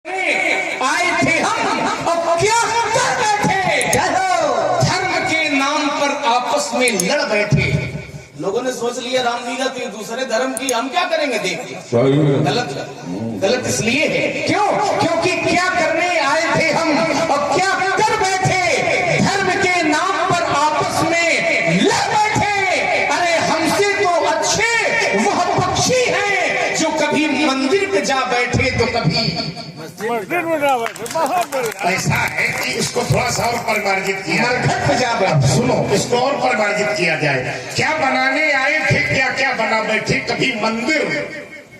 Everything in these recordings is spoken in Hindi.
आए थे हम अब क्या कर बैठे, धर्म के नाम पर आपस में लड़ बैठे। लोगों ने सोच लिया रामलीला के दूसरे धर्म की, हम क्या करेंगे देखिए। गलत गलत इसलिए है, क्यों? क्योंकि क्या करने आए थे हम अब क्या कर बैठे, धर्म के नाम पर आपस में लड़ बैठे। अरे हमसे तो अच्छे वह पक्षी हैं जो कभी मंदिर में जा बैठे तो कभी मस्जिद में जा बैठे। बहुत बढ़िया। ऐसा है कि इसको थोड़ा सा और परिमार्जित किया मरघट पे जा बैठे। सुनो, इसको और परिमार्जित किया जाए। क्या बनाने आए थे, क्या क्या बना बैठे, कभी मंदिर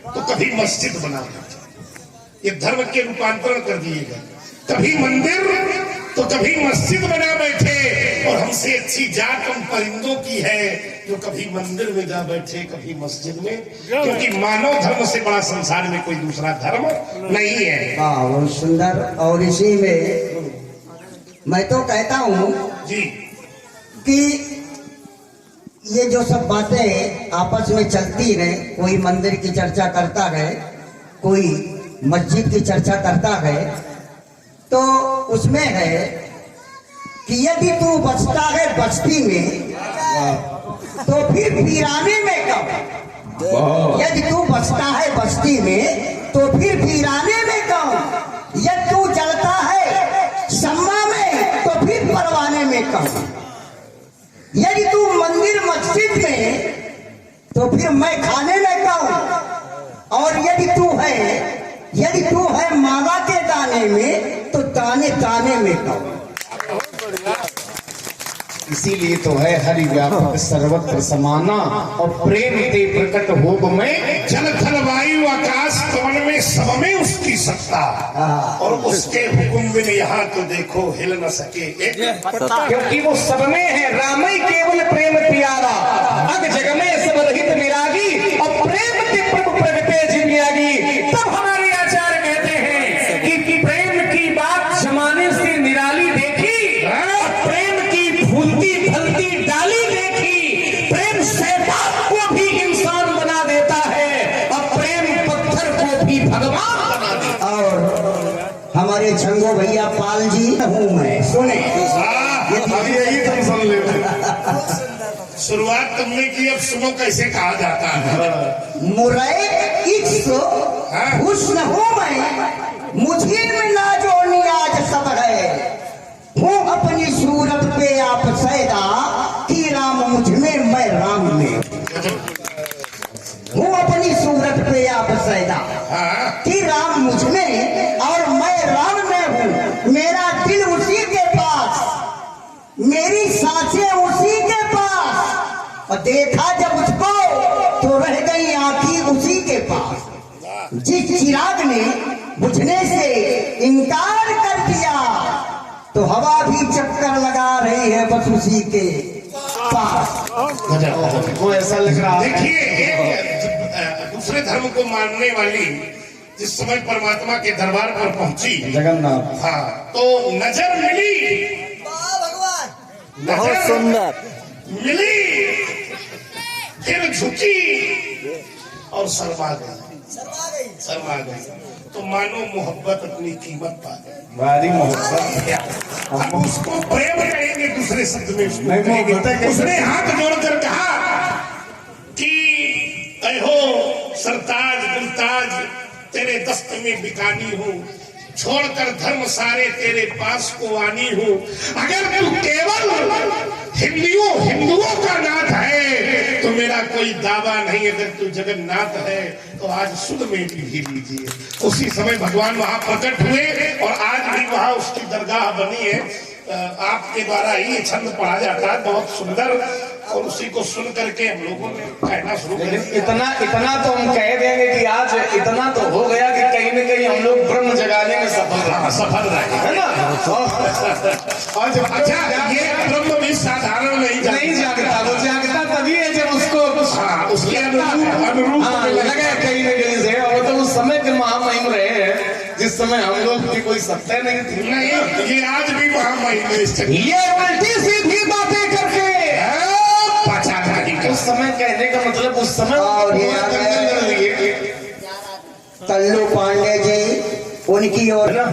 तो कभी मस्जिद बना बैठे। ये धर्म के रूपांतरण कर दिएगा। कभी मंदिर तो कभी मस्जिद बना बैठे। और हमसे अच्छी जात उन परिंदों की है जो कभी मंदिर में जा बैठे कभी मस्जिद में, क्योंकि मानव धर्म से बड़ा संसार में कोई दूसरा धर्म नहीं है। हाँ, बहुत सुंदर। और इसी में मैं तो कहता हूँ जी कि ये जो सब बातें आपस में चलती रहे, कोई मंदिर की चर्चा करता है, कोई मस्जिद की चर्चा करता है, तो उसमें है कि यदि तू बचता है बस्ती में तो फिर वीराने में कब। यदि तू बचता है बस्ती में तो फिर वीराने में कब। यदि तू जलता है सम्मा में तो फिर परवाने में कब। यदि तू मंदिर मस्जिद में तो फिर मैं खाने में कहूं। और यदि तू है मावा के दाने में तो ताने ताने में कहूं। इसीलिए तो है हरि व्यापक सर्वत्र समाना और प्रेम ते प्रकट होग में जल थल वायु आकाश पवन में सब में उसकी सत्ता। और उसके हुक्म बिन यहाँ तो देखो हिल न सके एक पत्ता। क्योंकि वो सब में है, रामई केवल प्रेम प्यारा, अग जग में सब रहित विरागी और प्रेम के प्रभु प्रगटे जिम्यागी। तब हमारे आचार्य कहते हैं कि प्रेम की बात जमाने से निराली देखी, प्रेम की फूलती फलती डाली देखी। प्रेम शैतान को भी इंसान बना देता है और प्रेम पत्थर को भी भगवान बना देता है। और हमारे झंगो भैया पाल जी हूँ मैं, सुने यही तुम सुन ले। शुरुआत तुमने की, अब सुनो कैसे कहा जाता है। मुरैत इश्क हुस्न हूँ मैं, मुझे में नाजो नियाज सब है। हूँ अपनी सूरत पे आप सैदा कि राम मुझ में मैं राम में। हूँ अपनी सूरत पे आप सैदा कि राम मुझ में और मैं राम में हूँ। मेरा दिल उसी के पास, मेरी सांसें उसी के पास। और देखा जब उसको तो रह गई आंखें उसी के पास। जिस चिराग ने बुझने से इनकार कर दिया तो हवा भी चक्कर लगा रही है बस उसी के पास। वो ऐसा लग रहा है। देखिए, दूसरे धर्म को मानने वाली जिस समय परमात्मा के दरबार पर पहुंची जगन्नाथ, हाँ, तो नजर मिली, बहुत सुंदर मिली, फिर झुकी और शर्मा गई। तो मानो मोहब्बत अपनी कीमत पा गई। भारी मोहब्बत। अब उसको प्रेम कहेंगे, दूसरे शब्द में उसको नहीं, कहेंगे। मोहब्बत है। उसने हाथ जोड़कर कहा कि अहो सरताज गुलताज तेरे दस्त में बिकानी हूँ, छोड़कर धर्म सारे तेरे पास को आनी हूँ। अगर तू केवल हिंदुओं का नाथ है तो मेरा कोई दावा नहीं। अगर तू जगन्नाथ है तो आज सुध में भी लीजिए। उसी समय भगवान वहां प्रकट हुए और आज भी वहां उसकी दरगाह बनी है। आपके द्वारा ही छंद पढ़ा जाता है, बहुत सुंदर। और उसी को सुन करके हम लोगों ने कहना शुरू कर दिया। इतना तो हम कह देंगे कि आज इतना तो हो गया कि कहीं न कहीं हम लोग ब्रह्म जगाने में सफल रहे, है ना। और जब अच्छा, ये ब्रह्म भी साधारण नहीं जागता, वो जागता तभी है जब उसको उसके अनुरूप लगा कहीं न कहीं से। और तो उस समय के महामहिम रहे हैं जिस समय हम लोग की कोई सत्ता नहीं थी। नहीं, ये आज भी महामहिम। ये उल्टी सीधी बातें करके उस समय कहने का मतलब उस समय और ये कल्लू पांडे जी उनकी ओर ना।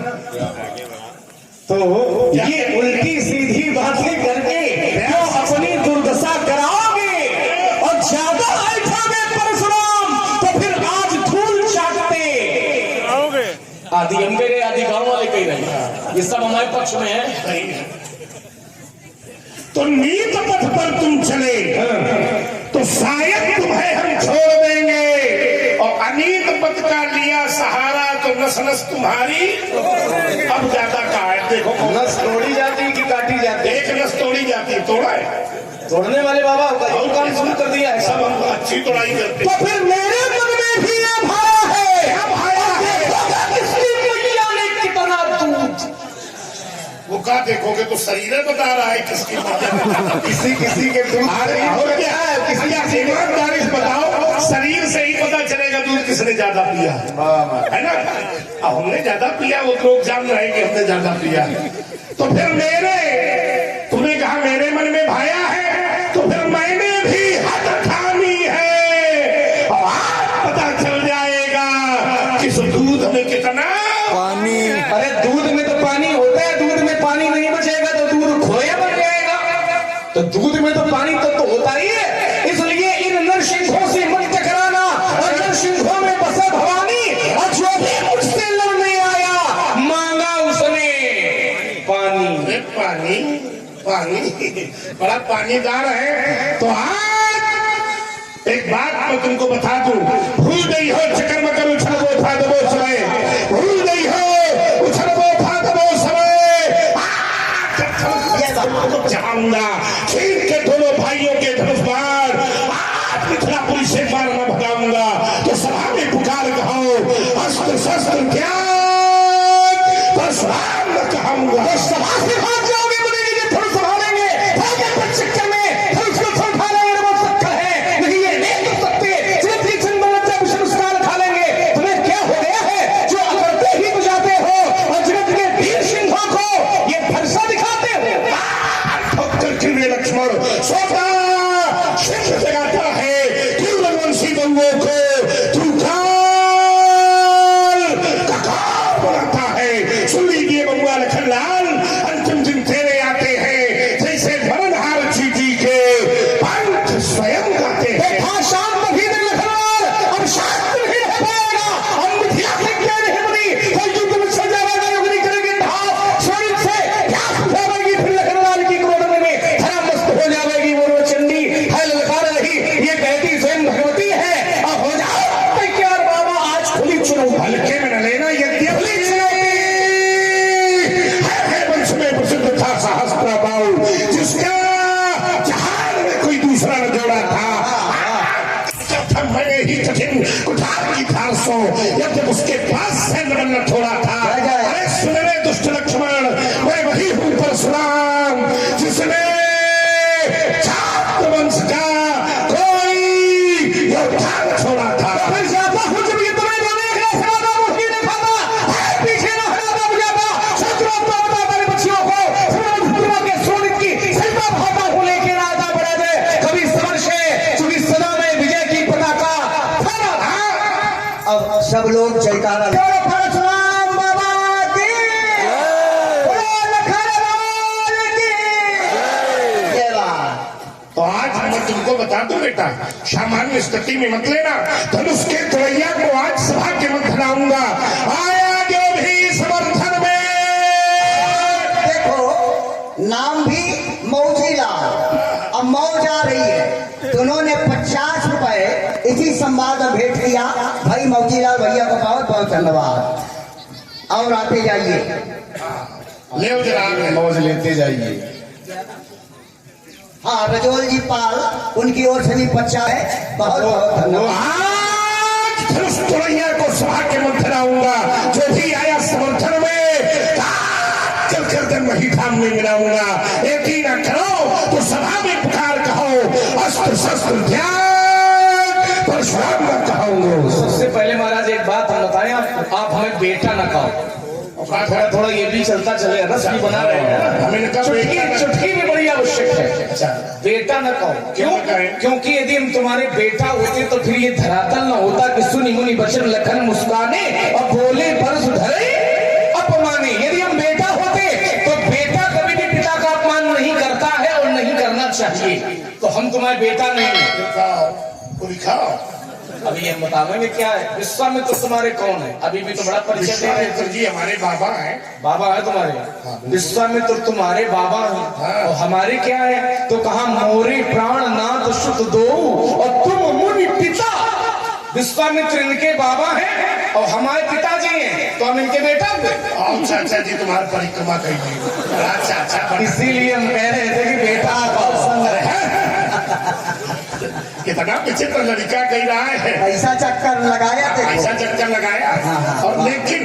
तो ये उल्टी सीधी बातें करके क्यों अपनी दुर्दशा कराओगे और ज्यादा ऐठोगे परशुराम तो फिर आज धूल चाटते। आओगे आदि हम कह रहे, आदि गांव वाले कह रहे, ये सब हमारे पक्ष में है। तो नीत पथ पर तुम चले तो शायद तुम्हें हम छोड़ देंगे, और अनीत पथ का लिया सहारा तो नस नस तुम्हारी अब ज्यादा का है। देखो नस तोड़ी जाती कि काटी जाती? एक नस तोड़ी जाती, तोड़ा है। तोड़ने वाले बाबा और काम शुरू कर दिया है। सब हम अच्छी तोड़ाई करते। तो फिर मेरे मन में भी ये भाया है, किसकी मैया ने कितना दूध। वो क्या देखोगे तो शरीर बता रहा है किसकी किसी किसी के दूध और क्या है, किसी ईमानदारी से बताओ, शरीर से ही पता चलेगा दूध किसने ज्यादा पिया है ना। अब हमने ज्यादा पिया, वो लोग जान रहे हैं कि हमने ज्यादा पिया। तो फिर तुमने कहा मेरे मन में भाया है, तो फिर मैंने भी हद ठानी है, और आज पता चल जाएगा किस दूध में कितना पानी। अरे दूध में तो पानी होता है, दूध में पानी नहीं बचेगा तो दूध खोया बन जाएगा। तो दूध में तो पानी तो होता ही है, इसलिए इन नरसिंहों से मत टकराना, और नरसिंहों में बसा भवानी, और जो भी मुझसे लड़ने आया मांगा उसने पानी। अरे पानी पानी बड़ा पानीदार है। तो आज एक बात मैं तुमको बता दूं, भूल गई हो चक्कर मकर उछल वो था दबो समय, भूल गई हो उछल वो था दबो समय। जाऊंगा छीन के दोनों भाइयों के धनुष बाण, आज मिथिलापुरी से मारना भगाऊंगा। तो सभा में पुकार कहो अस्त्र शस्त्र त्याग, परशुराम न कहूंगा। तो सभा से भाग जाओगे, बोलेंगे कि थोड़ा संभालेंगे, भागे पर चक्कर में फिर उसको थोड़ा खा लेंगे, वो शक्कर है नहीं, ये नहीं कर सकते। चिरंजीवी चंद्रवंचा विष्णुस्कार खा लेंगे। तुम्हें क्या हो गया है जो अकड़ते ही बुझाते हो, और जगत के वीर सिंहों को ये भरसा दिखाते हो। लक्ष्मण सोता सिंह जगाता है वंशी बंगों को, तू काल ककार बनाता है। सुन लीजिए बंगुआ लखनलाल, अंतिम दिन तेरे आते हैं जैसे मरणहार चीटी के पंच स्वयं गाते हैं। शांत भी नहीं लखनलाल, अब शांत नहीं रह पाएगा। हम मिथिला से क्या नहीं बनी, कल युद्ध में सजाएगा, युद्ध नहीं करेंगे, ढाल शरीर से प्यास बुझाएगी, फिर लखनलाल की क्रोध में धरा मस्त हो जाएगी। वो चंडी है ललकार रही, ये कहती स्वयं भगवती है, अब हो जाओ तैयार बाबा, आज खुली चुनौती। हल्के में न लेना, यद्यपि वंश में प्रसिद्ध था सहस्त्र बाहुल, जिसका जहान में कोई दूसरा न जोड़ा था। मैंने ही कठिन कुठार की धार सो, जब उसके पास सैन्य न थोड़ा था। अरे सुन रे दुष्ट लक्ष्मण, मैं वही हूँ परशुराम, जिसने छात्र वंश का कोई योद्धा न छोड़ा था। फिर जाता हूँ जब ये तुम्हें दोनों एक रास्ते वाला मुझे नहीं खाता, है पीछे ना हटाता बुझाता, शत्रुओं को बताता मेरे बच्चियों को, फिर धर्मा के सोनित की सैन्य भाता को लेकर राजा बढ़ा दे, कभी समर्श है, कभी सदा में विजय की पताका। अब सब लोग जयकारा परशुराम बाबा की, लखनलाल की जय। तो आज मैं तुमको बता दूं बेटा, सामान्य स्थिति में मत लेना। धनुष के तोड़ैया को आज सभा के मध्य लाऊंगा, आया जो भी समर्थन में। देखो नाम भी मौजीलाल, अब मौज आ रही है। दोनों ने 50 रुपए इसी संवाद में भेंट किया। भाई मौजीलाल भैया को बहुत बहुत धन्यवाद। और आते जाइए, ले जरा मौज लेते जाइए। हाँ रजोल जी पाल, उनकी ओर से भी 50 है, बहुत बहुत धन्यवाद। आज धनुष तोड़ैया को सभा के मध्य लाऊंगा, जो भी आया समर्थन में चल कर दन वही धाम में मिलाऊंगा। यदि न करो तो सभा में पुकार कहो अस्त्र शस्त्र त्याग, परशुराम न कहूंगा। सबसे पहले महाराज एक बात हम बताएं, आप हमें बेटा न कहो। थोड़ा थोड़ा ये भी चलता चले, रस भी बना रहे हैं। हमें चुटकी भी बड़ी आवश्यक है। अच्छा बेटा न कहो, क्यों कहें? क्योंकि यदि हम तुम्हारे बेटा होते तो फिर ये धरातल न होता कि सुनी मुनि बचन लखन मुस्काने और बोले बरस धरे चाहिए तो हम तुम्हारे बेटा नहीं है। दिखाओ, वो दिखाओ। अभी ये बतावेंगे क्या है, विश्वामित्र तुम्हारे कौन है? अभी भी तो बड़ा परिचय दे रहे विश्वामित्र जी हमारे बाबा हैं। बाबा है तुम्हारे, विश्वामित्र तुम्हारे बाबा हैं। हाँ। और हमारे क्या है? तो कहा मोरे प्राण नाथ शुद्ध दो और तुम मुनि पिता। विश्वामित्र इनके बाबा हैं और हमारे पिताजी हैं, तो हम इनके बेटा हुए। और चाचा जी तुम्हारी परिक्रमा कही। अच्छा, इसीलिए हम कह रहे थे कि बेटा पसंद है। कितना विचित्र लड़का कह रहा है। ऐसा चक्कर लगाया थे ऐसा चक्कर लगाया। हाँ। और लेकिन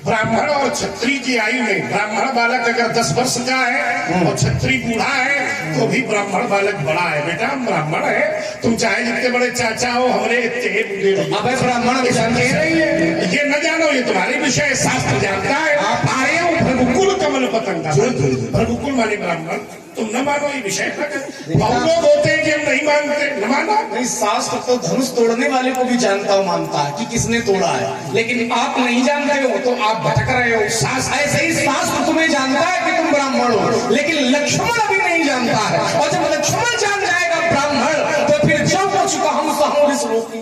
ब्राह्मण और क्षत्रिय की आयु में ब्राह्मण बालक अगर 10 वर्ष का है और क्षत्रिय बूढ़ा है तो भी ब्राह्मण बालक बड़ा है। बेटा हम ब्राह्मण है, तुम चाहे जितने बड़े चाचा हो हमरे इतने बूढ़े हो। अबे ब्राह्मण कह रही है ये न जानो, ये तुम्हारे विषय शास्त्र जानता है। आप आए हो भृगुकुल कमल पतंगा। भृगुकुल माने ब्राह्मण, तुम न मानो ये विषय। बहुत लोग होते हैं कि हम नहीं मानते, न मानो। नहीं, शास्त्र तो धनुष तोड़ने वाले को भी जानता हूँ, मानता है कि किसने तोड़ा है, लेकिन आप नहीं जानते हो तो आप भटक रहे हो। ऐसे ही शास्त्र तुम्हें जानता है कि तुम ब्राह्मण हो, लेकिन लक्ष्मण अभी नहीं जानता है। और जब लक्ष्मण जान जाएगा ब्राह्मण तो फिर जो कुछ कहूं सहूं इस रोकी,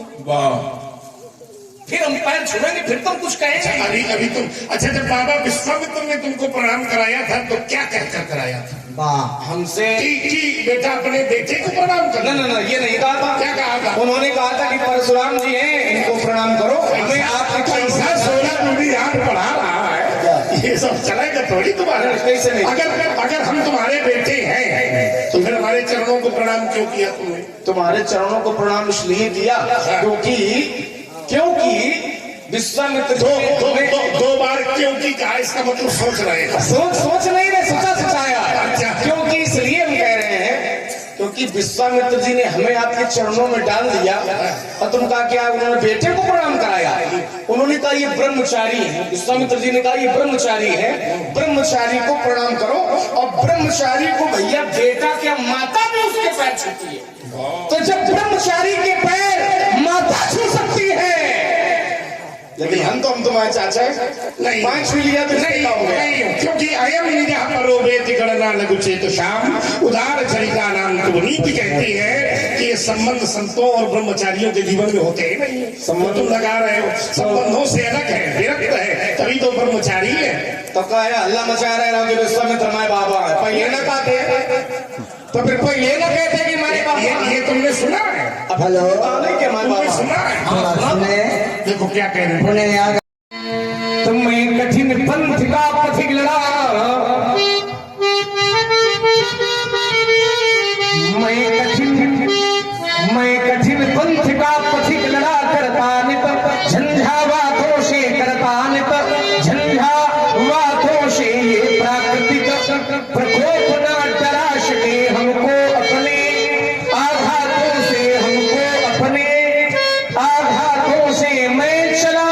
फिर हम पैर छुड़ेंगे, फिर तुम कुछ कहेंगे। अभी तुम अच्छा, जब बाबा विश्वामित्र ने तुमको प्रणाम कराया था तो क्या कहकर कराया था? वाह, हमसे कि बेटा अपने बेटे को प्रणाम करना। ना ये नहीं कहा था। क्या कहा था? उन्होंने कहा था कि परशुराम जी हैं, इनको प्रणाम करो। हमें आपके पैसा 16 दूनी याद पढ़ा रहा है, ये सब चलेगा थोड़ी तुम्हारा। कैसे नहीं? अगर हम तुम्हारे बेटे हैं तो फिर हमारे चरणों को प्रणाम क्यों किया तुमने? तुम्हारे चरणों को प्रणाम इसलिए किया क्योंकि विश्वामित्र दो बार क्योंकि कहा, इसका मतलब सोच रहे हैं। सोच नहीं रहे, सोचाया। क्योंकि इसलिए हम कह रहे हैं क्योंकि विश्वामित्र जी ने हमें आपके चरणों में डाल दिया और तुम कहा क्या? उन्होंने बेटे को प्रणाम कराया। उन्होंने कहा ये ब्रह्मचारी है। विश्वामित्र जी ने कहा ये ब्रह्मचारी है, ब्रह्मचारी को प्रणाम करो। और ब्रह्मचारी को भैया बेटा क्या, माता भी उसके पैर छूती है। तो जब ब्रह्मचारी के पैर माता छू सकती है, लेकिन हम तुम्हारे चाचा नहीं, पांच भी लिया तो नहीं, क्योंकि अयम निजा परो वेद गणना लघु चेत शाम उदार चरिता नाम। तो नीति कहती है कि ये संबंध संतों और ब्रह्मचारियों के जीवन में होते ही नहीं। संबंध तुम लगा रहे हो, संबंधों से अलग है, विरक्त है, तभी तो ब्रह्मचारी है। तो क्या अल्लाह मचा रहे हो कि विश्वामित्र हमारे बाबा है? पर ये ना कहते तो फिर कोई ये ना कहते कि हमारे बाबा। ये तुमने सुना है? हेलो, नहीं हमारे तुमने बाबा सुना है? सुने देखो क्या कह रहे हैं। उन्हें आ तुम्हें कठिन पंथ का पथिक लड़ा, मैं कठिन पंथ का पथिक लड़ा करता नित झंझावातों से करता नित झंझावातों से। ये प्राकृतिक प्रकोप न डरा सके हमको अपने आघातों से, हमको अपने आघातों से। मैं चला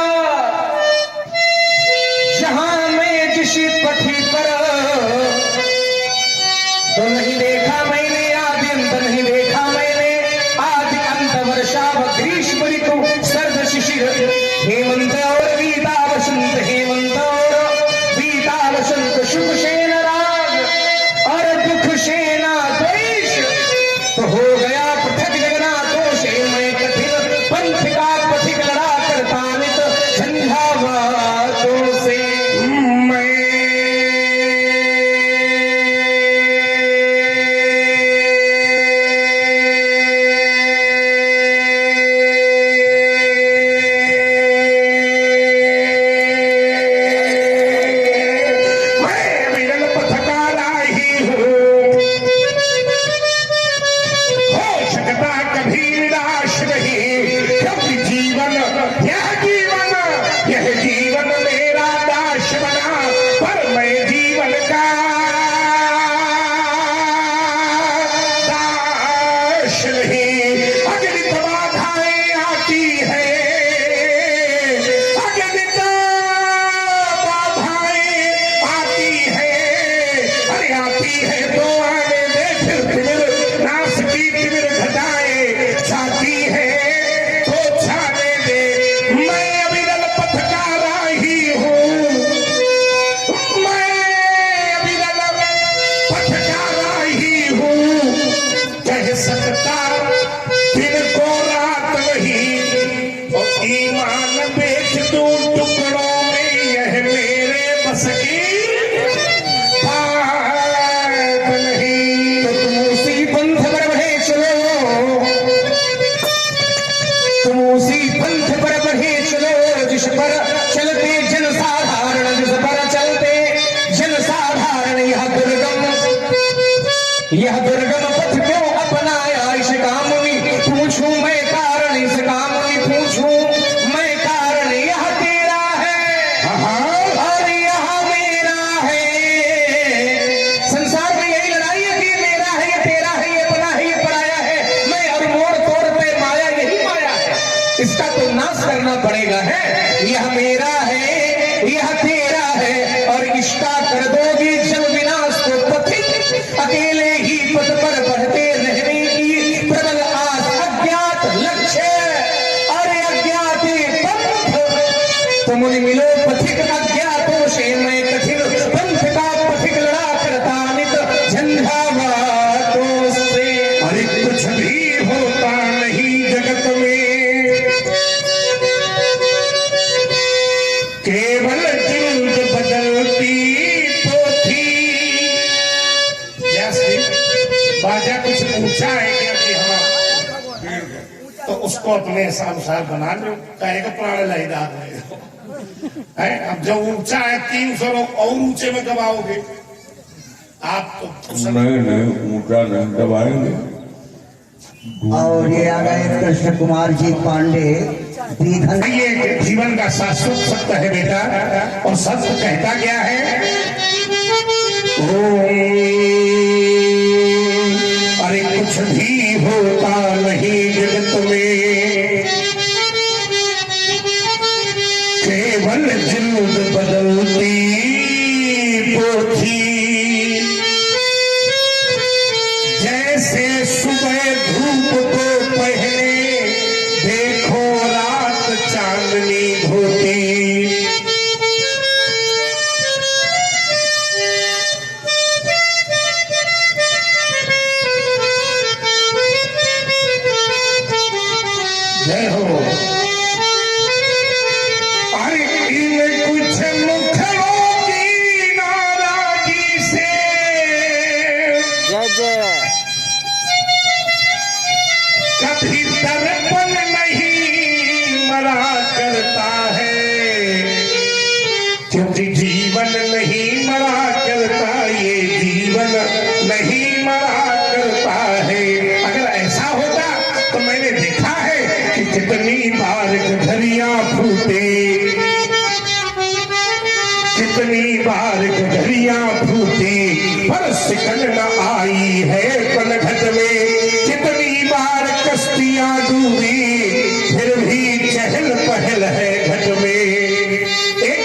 चलते जन साधारण जिस पर चलते जन साधारण यह दुर्गम पथ क्यों अपनाया इस काम में पूछूं मैं कारण इस काम में पूछूं मैं कारण यह तेरा है और यह मेरा है। संसार में यही लड़ाई है कि ये मेरा है ये तेरा है ये अपना है ये पराया है मैं और मोड़ तोड़ पे माया यही माया है इसका तो नाश करना पड़ेगा है। यह मेरा है यह तेरा है और इसका कर दोगी जब विनाश को पथिक अकेले ही पथ पर बढ़ते रहने की प्रबल आस अज्ञात लक्ष्य और अज्ञात पंथ तुम मिलो पथिक अज्ञातों से मैं कठिन पंथ का पथिक लड़ा करता नित झंझावातों से। अरे कुछ भी होता नहीं जगत में केवल जिल्द बदलती पोथी। जैसे बाजा कुछ पूछा है क्या कि हम तो उसको अपने अनुसार बना लो कहेगा प्राण लहीदार है। अब जो ऊंचा है 300 लोग और ऊंचे में दबाओगे आप तो नहीं ऊंचा नहीं दबाएंगे। और ये आ गए कृष्ण कुमार जी पांडे दीघन। ये जीवन का शाश्वत सत्य है बेटा और सत्य कहता क्या है अरे कुछ भी होता नहीं जगत में केवल जिल्द बदलती पोथी। जैसे सुबह धूप को पहले देखो रात चांदनी होती। जय हो। अरे इन कुछ मुखड़ों की नाराजी से जय जय कभी दर्पण नहीं मरा करता है क्योंकि जीवन नहीं मरा करता ये जीवन नहीं मरा करता है। अगर ऐसा होता तो मैंने देखा है कि कितनी बार घड़ियां फूटे कितनी बार घड़ियां फूटे पर सिकन न आई है पनघट में। कितनी बार कश्तियां डूबी फिर भी चहल पहल है घट में। एक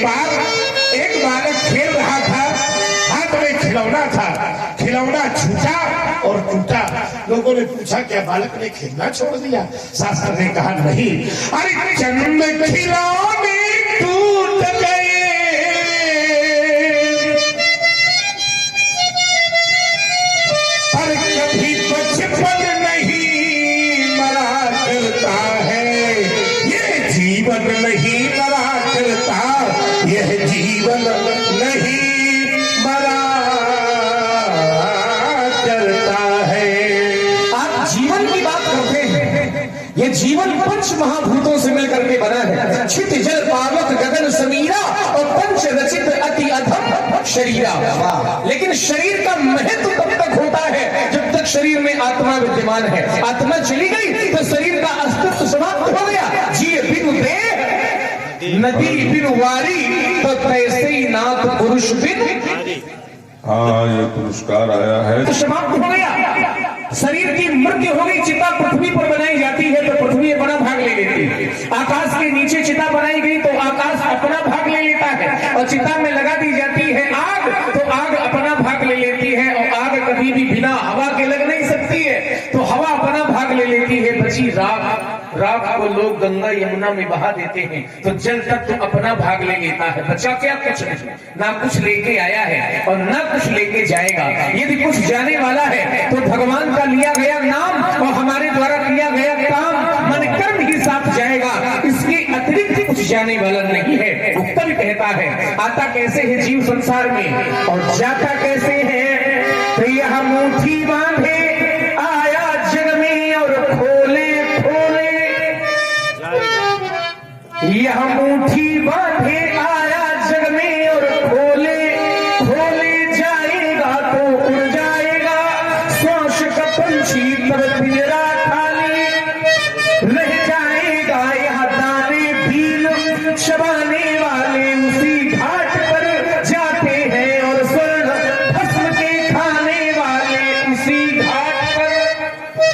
बालक खेल रहा था हाथ में खिलौना था खिलौना छूटा और टूटा। लोगों ने पूछा क्या बालक ने खेलना छोड़ दिया? शास्त्र ने कहा नहीं। अरे चंद खिलौने टूट गए पर कभी बचपन नहीं मरा करता है। ये जीवन नहीं मरा करता यह जीवन नहीं मरा करता है। आप जीवन की बात करते हैं ये जीवन पंच महाभूतों से मिलकर के बना है। छित जल पावक गगन समीरा और पंच रचित अति अधम शरीरा। लेकिन शरीर का महत्व तब तक होता है जब तक शरीर में आत्मा विद्यमान है। आत्मा चली गई तो शरीर का अस्तित्व समाप्त हो गया। जिए बिनु देह नदी बिनु वारी तो तैसे ही नाथ पुरुष बिन हाँ ये पुरस्कार आया है। तो समाप्त हो गया। शरीर की मृत्यु हो गई। चिता पृथ्वी पर बनाई जाती है तो पृथ्वी अपना भाग ले लेती है। आकाश के नीचे चिता बनाई गई तो आकाश अपना भाग ले लेता है और चिता में लगा दी जाती है आग तो आग अपना भाग ले लेती है। और आग कभी भी बिना हवा के लग नहीं सकती है तो हवा अपना भाग ले लेती है। बची राख को लोग गंगा यमुना में बहा देते हैं तो जल तत्व तो अपना भाग ले लेता है। बचा क्या? कुछ नहीं। ना कुछ लेके आया है और ना कुछ लेके जाएगा। यदि कुछ जाने वाला है तो भगवान का लिया गया नाम और हमारे द्वारा किया गया काम मन कर्म ही साथ जाएगा। इसके अतिरिक्त कुछ जाने वाला नहीं है। उत्तर कहता है आता कैसे है जीव संसार में और जाता कैसे है। तो यह मुट्ठी बांधे आया जग में और खोले खोले यह मुट्ठी बांधे आया जग में और खोले खोले जाएगा तो उड़ जाएगा श्वास का पंछी तब पिंजरा खाली रह जाएगा। यह दाने भील चबाने वाले उसी घाट पर जाते हैं और स्वर्ण भस्म के खाने वाले उसी घाट पर।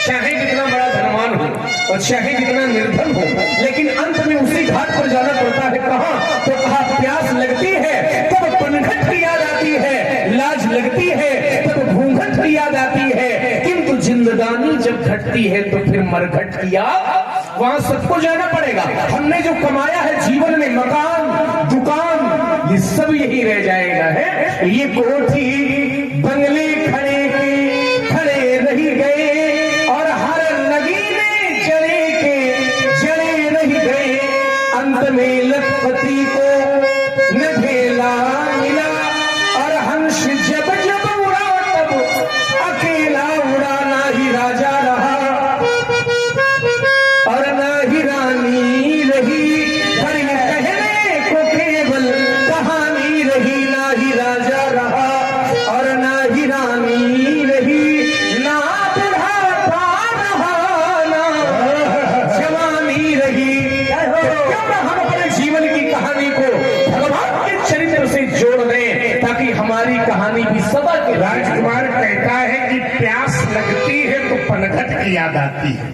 चाहे कितना बड़ा धनवान हो और चाहे कितना निर्धन हो, लेकिन अंत में उसी घाट पर जाना पड़ता है। कहाँ? तो कहा प्यास लगती है तब पनघट की याद आती है, लाज लगती है तब घूंघट की याद आती है, किंतु जिंदगानी जब घटती है तो फिर मरघट की याद। वहां सबको जाना पड़ेगा। हमने जो कमाया है जीवन में, मकान दुकान, ये सब यही रह जाएगा है। ये कोठी बंगले खड़े खड़े रही गए और हर नगीने जड़े के जड़े रह गए। अंत में लखपति को न ढेला मिला और हंस जब जब उड़ा तब अकेला उड़ा। ना ही राजा रहा और ना ही रानी रही, पर ये कहने को केवल कहानी रही। ना ही राजा रहा और ना ही रानी रही, ना बुढ़ापा रहा ना जवानी रही। क्यों ना हम अपने जीवन की कहानी को भगवान के चरित्र से जोड़ दें ताकि हमारी कहानी भी सदा के। राजकुमार कहता है कि प्यास लगती है तो पनघट की याद आती है,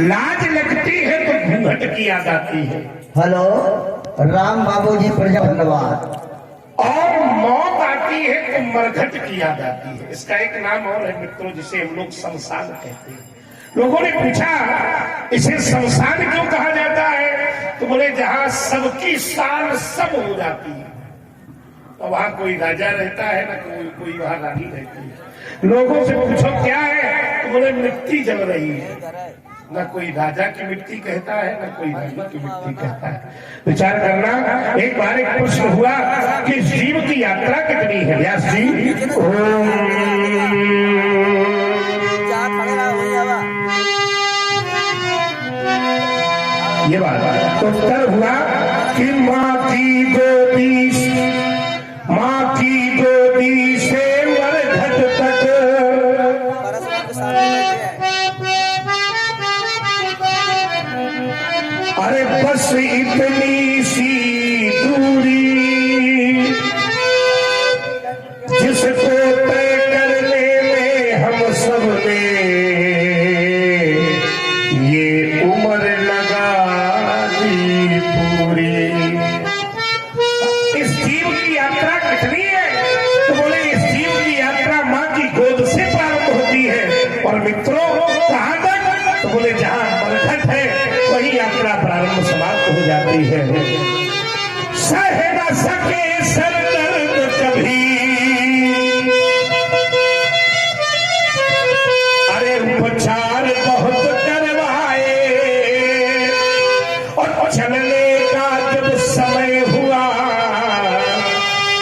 लाज लगती है तो घूंघट की याद आती है, हेलो राम बाबू जी प्रजा धन्यवाद। और मौत आती है तो मरघट की याद आती है। इसका एक नाम और है मित्रों, जिसे हम लोग शमशान कहते हैं। लोगों ने पूछा इसे शमशान क्यों कहा जाता है, तो बोले जहां सबकी शान सब हो जाती है, तो वहां कोई राजा रहता है ना कोई वहां रानी रहती है। लोगों से पूछो क्या है, तो बोले मिट्टी जल रही है। न कोई राजा की मिट्टी कहता है न कोई रानी की मिट्टी कहता है। विचार करना। एक बार एक प्रश्न हुआ कि जीव की यात्रा कितनी है। व्यास जी ये बात तो उत्तर हुआ कि माँ की गोदी से मरघट तक अरे बस इतनी सी दूरी, जिसको तय करने में हम सब ने ये उम्र लगा दी पूरी। इस जीव की यात्रा कितनी है, तो बोले इस जीव की यात्रा माँ की गोद से प्रारंभ होती है। और मित्रों कहाँ तक, तो बोले जहां मरघट है वही यात्रा प्रारंभ समाप्त हो जाती है। सह न सके सर दर्द कभी, अरे उपचार बहुत करवाए, और चलने का जब समय हुआ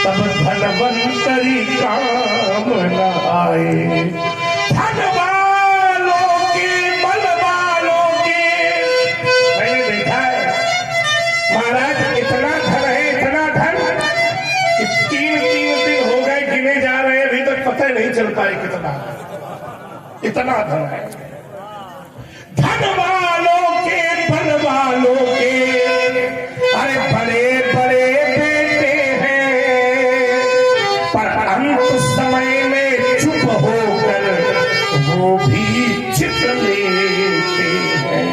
तब धनवंतरी काम न आए। पता नहीं चल पाए इतना धन है। धन वालों के अरे बड़े बड़े बेटे हैं, पर अंत समय में चुप होकर वो भी चित लेते हैं।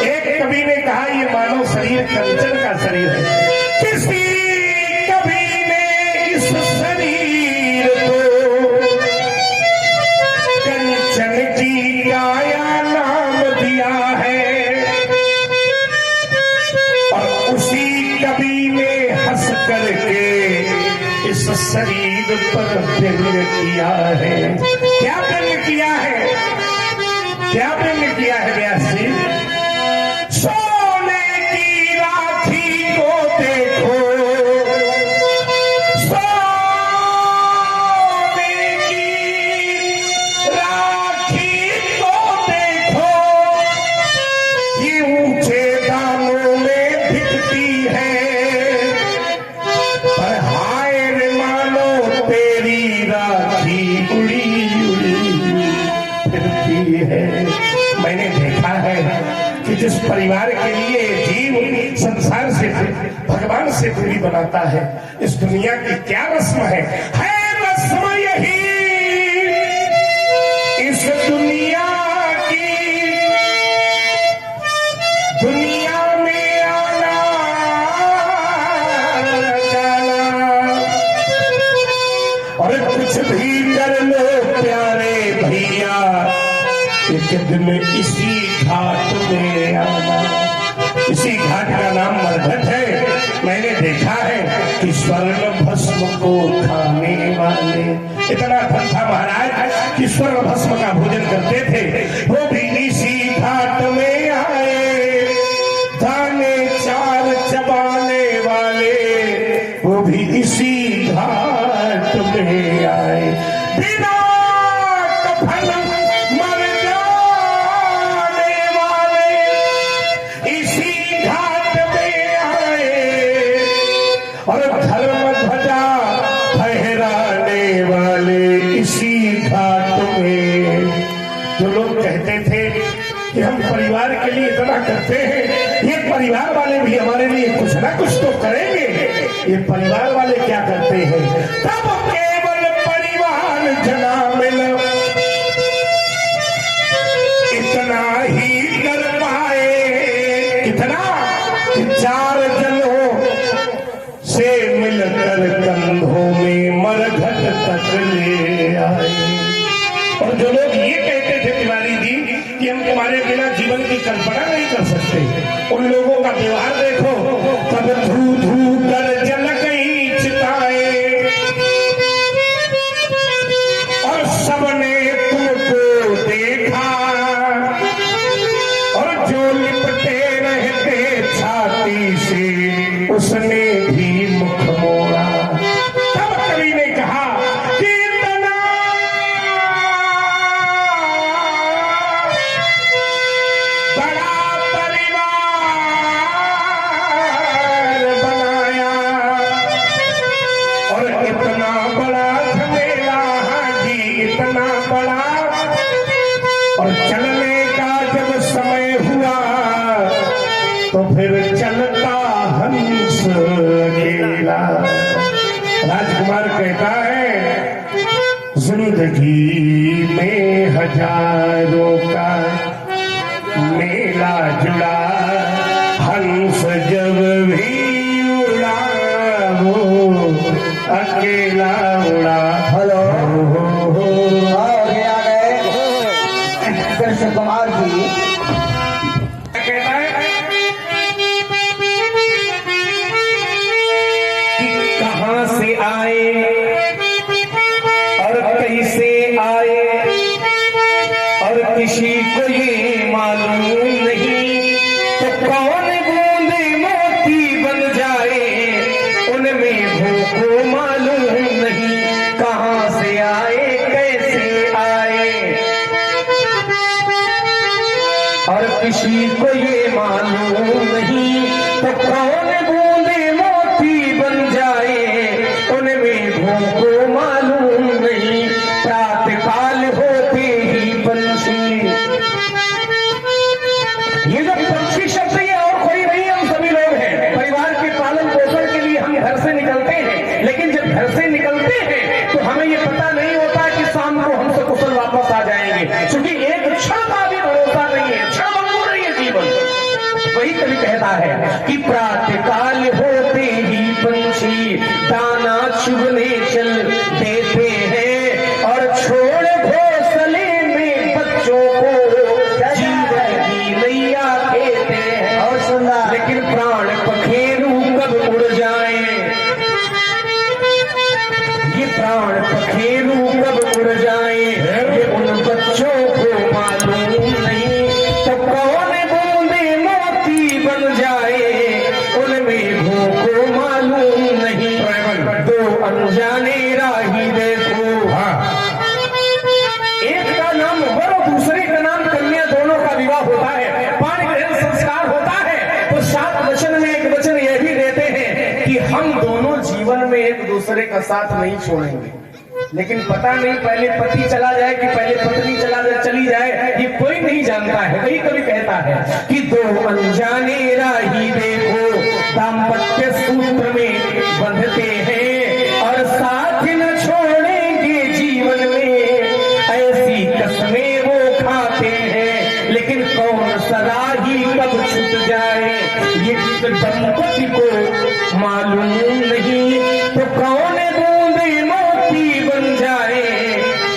एक कवि ने कहा ये मानव शरीर कंचन का शरीर है। किसी कवि ने इस शरीर की काया नाम दिया है, और उसी कवि ने हंस करके इस शरीर पर व्यंग किया है। क्या व्यंग किया है, क्या व्यंग किया है व्यास जी? सोने की राखी को देखो, ऊंचे दाम से दूरी बनाता है। इस दुनिया की क्या रस्म है रस्म यही इस दुनिया की, दुनिया में आना जाना, और कुछ भी कर लो प्यारे भैया, एक दिन इसी घाट में आना। इसी घाट का नाम मरघट है। मैंने देखा है कि स्वर्ण भस्म को खाने वाले, इतना धन था महाराज कि स्वर्ण भस्म का भोजन करते थे, वो भी इसी घाट में आए। दाने चार चबाने वाले वो भी इसी घाट में आए। बिना कफन मर जाने वाले इसी घाट में आए, और धर्म ध्वजा फहराने वाले इसी घाट में। जो लोग कहते थे कि हम परिवार के लिए इतना करते हैं, ये परिवार वाले भी हमारे लिए कुछ ना कुछ तो करेंगे। ये परिवार वाले क्या करते हैं? तब केवल परिवार जना मिला, इतना ही कर पाए। कितना? कि 4 जनों से मिलकर कंधों में मरघट तक ले आए। और जो लोग ये कहते थे तिवारी जी कि हम तुम्हारे बिना जीवन की कल्पना नहीं कर सकते, उन लोगों का व्यवहार देखो। तब धू धू कर जल गई चिताएं, और सबने तुमको देखा, और जो लिपटे रहते छाती से उसने भी मुख मोड़ा। तब कवि ने कहा कि इतना बड़ा परिवार बनाया, और इतना बड़ा झमेला, जी इतना बड़ा, और चलने का जब समय हुआ तो फिर चलता हंस अकेला। राजकुमार कहता है जिंदगी में हजारों का मेला जुड़ा, हंस जब भी उड़ा वो अकेला उड़ा। हेलो, आगे आ गए कृष्ण कुमार जी। कहता है कि कहां से आए और कैसे आए, और किसी को ये मालूम नहीं, तो कौन बूंदे मोती बन जाए उनमें भूखो मालूम नहीं। कहां से आए कैसे आए, और किसी को ये मालूम नहीं, तो कौन बूंदे मोती बन जाए उनमें भूखो मालूम नहीं। प्रातःकाल होते ही पंछी, ये जो पंछी शब्द ये और कोई नहीं, हम सभी लोग हैं। परिवार के पालन पोषण के लिए हम घर से निकलते हैं, लेकिन जब घर से निकलते हैं तो हमें ये पता नहीं होता कि शाम को हम सकुशल वापस आ जाएंगे, क्योंकि एक क्षण का भी भरोसा नहीं है, क्षण भंगुर नहीं है जीवन। वही कवि कहता है कि प्रातःकाल होते ही पंछी दाना चुगने चल देते हैं, और छोड़ घोंसले में बच्चों को जीवन की नैया कहते हैं। और सुनना, लेकिन प्राण पखेरु कब उड़ जाए, ये प्राण पखेरु कब उड़ जाए ये उन बच्चों को मालूम नहीं। तो कौन बूंदे मोती बन जाए उनमें भूखो मालूम नहीं। दो अनजाने राही देखो, एक का नाम वर और दूसरे का नाम कन्या, दोनों का विवाह होता है, पाणी ग्रहण संस्कार होता है, तो 7 वचन में एक वचन यह भी देते हैं कि हम दोनों जीवन में एक दूसरे का साथ नहीं छोड़ेंगे। लेकिन पता नहीं पहले पति चला जाए कि पहले पत्नी चली जाए, ये कोई नहीं जानता है। वही कवि कहता है कि दो अनजाने राही देखो, दाम्पत्य सूत्र बांधते हैं और साथ न छोड़ेंगे जीवन में, ऐसी कसमें वो खाते हैं। लेकिन कौन सा राही कब छूट जाए ये दंपति को मालूम नहीं, तो कौन बूंदे मोती बन जाए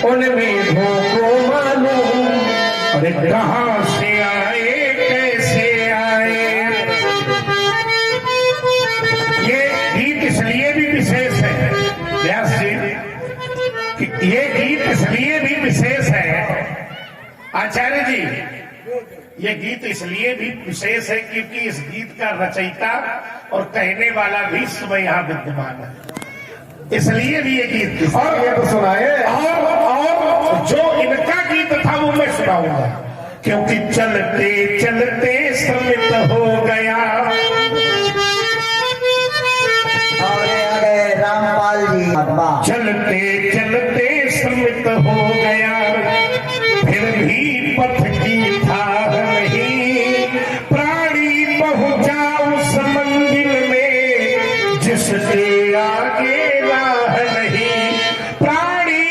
उनमें धोखो मालूम। अरे कहाँ से आए कैसे आए। ये गीत इसलिए भी विशेष है व्यास जी, ये गीत इसलिए भी विशेष है आचार्य जी, ये गीत इसलिए भी विशेष है क्योंकि इस गीत का रचयिता और कहने वाला भी सुबह यहाँ विद्यमान है, इसलिए भी ये गीत। और ये तो सुनाए, और जो इनका गीत था वो मैं सुनाऊंगा, क्योंकि चलते चलते श्रमित हो गया। रामपाल जी, चलते चलते श्रमित हो गया, फिर भी पथ की था नहीं, प्राणी पहुंचा उस मंजिल में जिससे आगे राह नहीं। प्राणी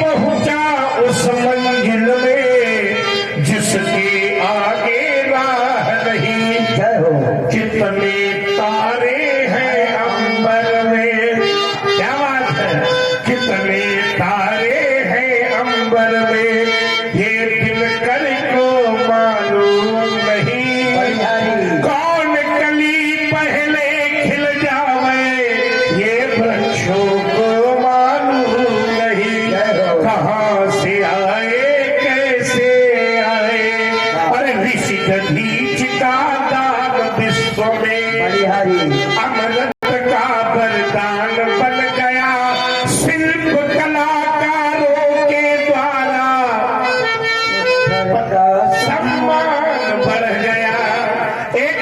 पहुंचा उस मंजिल में जिसके आगे राह नहीं। कितने तारे हैं अंबर में, क्या बात है, कितने तारे हैं अंबर में, ये दिनकर को मालूम नहीं। कौन कली पहले खिल जावे ये वृक्षों को मालूम नहीं। कहाँ से आए कैसे आए। अरे ऋषि दधीच का दान विश्व में अमृत का वरदान बन गया, शिल्प कलाकारों के द्वारा सम्मान बढ़ गया। एक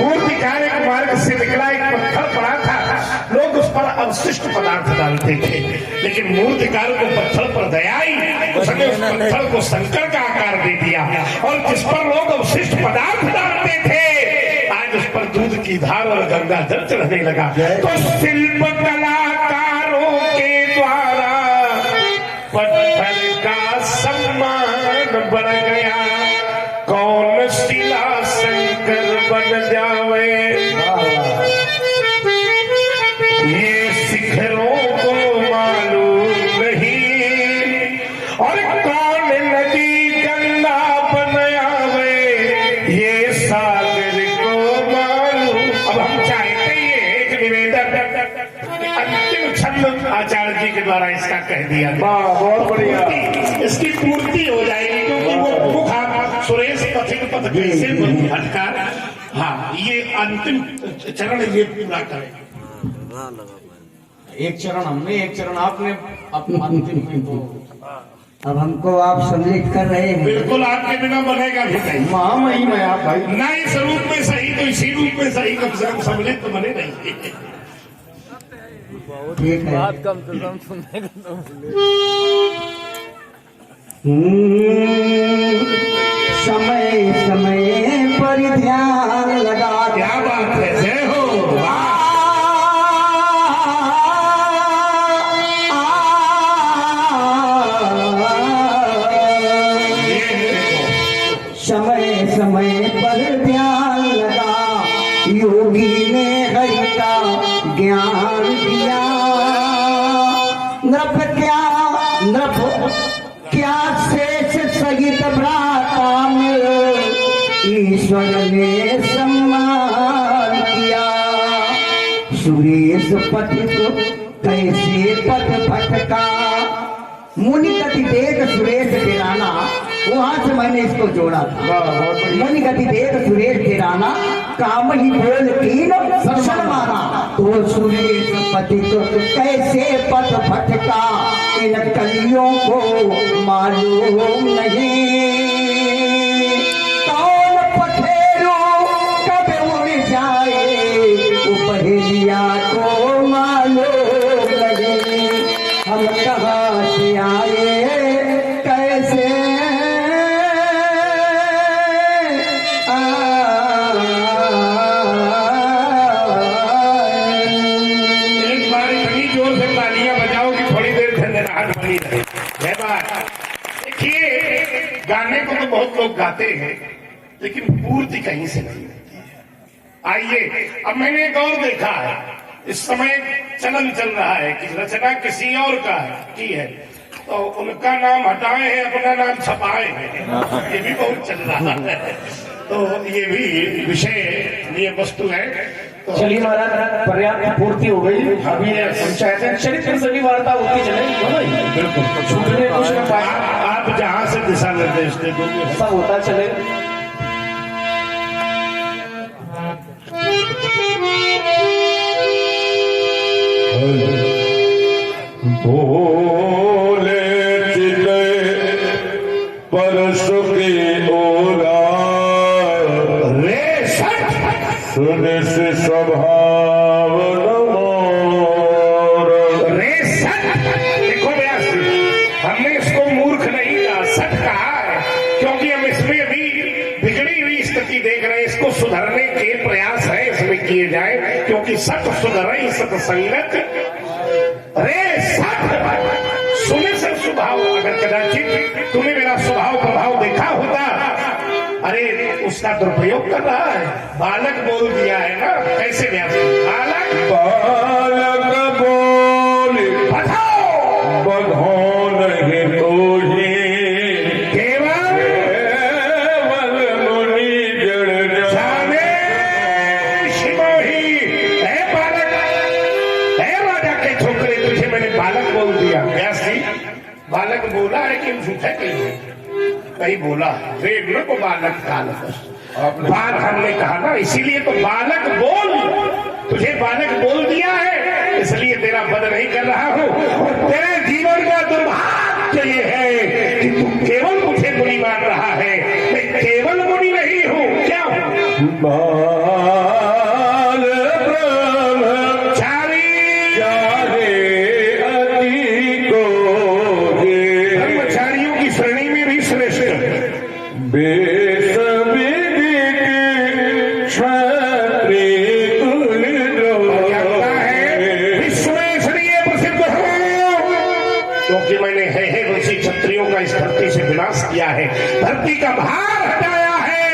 मूर्तिकार एक मार्ग से निकला, एक पत्थर पड़ा था, लोग उस पर अवशिष्ट पदार्थ डालते थे, लेकिन मूर्तिकार को पत्थर पर दया आई, उसने उस पत्थर को शंकर का आकार दे दिया, और जिस पर लोग अवशिष्ट पदार्थ डालते थे आज उस पर दूध की धार और गंगा जल चढ़ने लगा। तो शिल्प कलाकारों के द्वारा पत्थर का सम्मान बढ़ गया। कौन शिला शंकर बन जावे ये शिखरों को मालूम नहीं। और कौन नदी गंगा बन आवे ये सागर को मालूम। अब हम चाहते हैं एक निवेदन, अंतिम छंद आचार्य जी के द्वारा इसका कह दिया, बहुत बढ़िया, इसकी पूर्ति हो जाएगी, क्योंकि वो मुखा सुरेश पथिक पथ कैसे भटका। हाँ, ये अंतिम चरण ये पूरा करें। एक चरण हमने, एक चरण आपने, अपना अंतिम में तो अब हमको आप सम्मिलित कर रहे हैं। बिल्कुल आपके बिना बनेगा भी नहीं। महामहिम में आप भाई, ना इस रूप में सही तो इसी रूप में सही, कम से कम सम्मिलित तो बने नहीं। ठीक है, बात कम से कम सुनने का तो समय समय पर ध्यान लगा। क्या बात है, जय हो। समय समय पर ध्यान लगा, योगी ने हरि का ज्ञान दिया। नृप क्या शेष सहित भ्राता मिल, ईश्वर ने सम्मान किया। सुरेश पथिक कैसे पथ भटका, मुनि गति देख सुरेश गिराना, वहां से मैंने इसको जोड़ा था। मुनि गति देख सुरेश गिराना, काम ही बोल कीन शर्माना। तो सुरेश पथिक कैसे पथ भटका, इन कलियों को मालूम नहीं। कौन पथेरू कब उड़ जाए, उपहरिया को मालूम नहीं। हम कहाँ से आए कैसे बहुत लोग गाते हैं लेकिन पूर्ति कहीं से नहीं होती है। आइए, अब मैंने एक और देखा है, इस समय चलन चल रहा है कि रचना किसी और का की है तो उनका नाम हटाए हैं, अपना नाम छपाए हैं, ये भी बहुत चल रहा है। तो ये भी विषय ये वस्तु है। तो चलिए महाराज, पर्याप्त पूर्ति हो गई। अभी पंचायत चरित्र से भी वार्ता होती चलेगी, बिल्कुल छूटने कुछ न पाए, आप जहां से दिशा निर्देश दे दोगे ऐसा होता चले। भोले चिले परश की ओरा रे सट सुनिस स्वभाव नमोर। रे सट। देखो व्यास जी, हमने इसको मूर्ख नहीं कहा, सट कहा है, क्योंकि हम इसमें भी बिगड़ी हुई स्थिति देख रहे हैं। इसको सुधरने के प्रयास है इसमें किए जाए, क्योंकि सत सुधर सत्संगत रे सट सुने से स्वभाव। अगर कदाचित तूने मेरा स्वभाव प्रभाव देखा होता, अरे उसका दुरुपयोग कर रहा है। बालक बोल दिया है ना, कैसे व्यास बालक बालक बोल बताओ बधो नहीं तोही केवल मुनि जड़ जाने शिवोही। है बालक, है राजा के छोकरे, तुझे मैंने बालक बोल दिया। व्यास जी, बालक बोला है कि झूठा कहीं बोला है। वेद में को बालक काल बात हमने कहा ना, इसीलिए तो बालक बोल, तुझे बालक बोल दिया है, इसलिए तेरा वध नहीं कर रहा हूं। और तेरे जीवन का दुर्भाग्य ये है कि तू केवल मुझे मुनि मान रहा है। मैं केवल मुनि नहीं हूं, क्या हूं? बाल चारी चाहे अति को ब्रह्मचारियों की श्रेणी में भी श्रेष्ठ बेस विदित क्षत्रिय कुल लगता है विश्व में इसलिए प्रसिद्ध हूं क्योंकि मैंने है वंशी क्षत्रियों का इस धरती से विनाश किया है, धरती का भार हटाया है।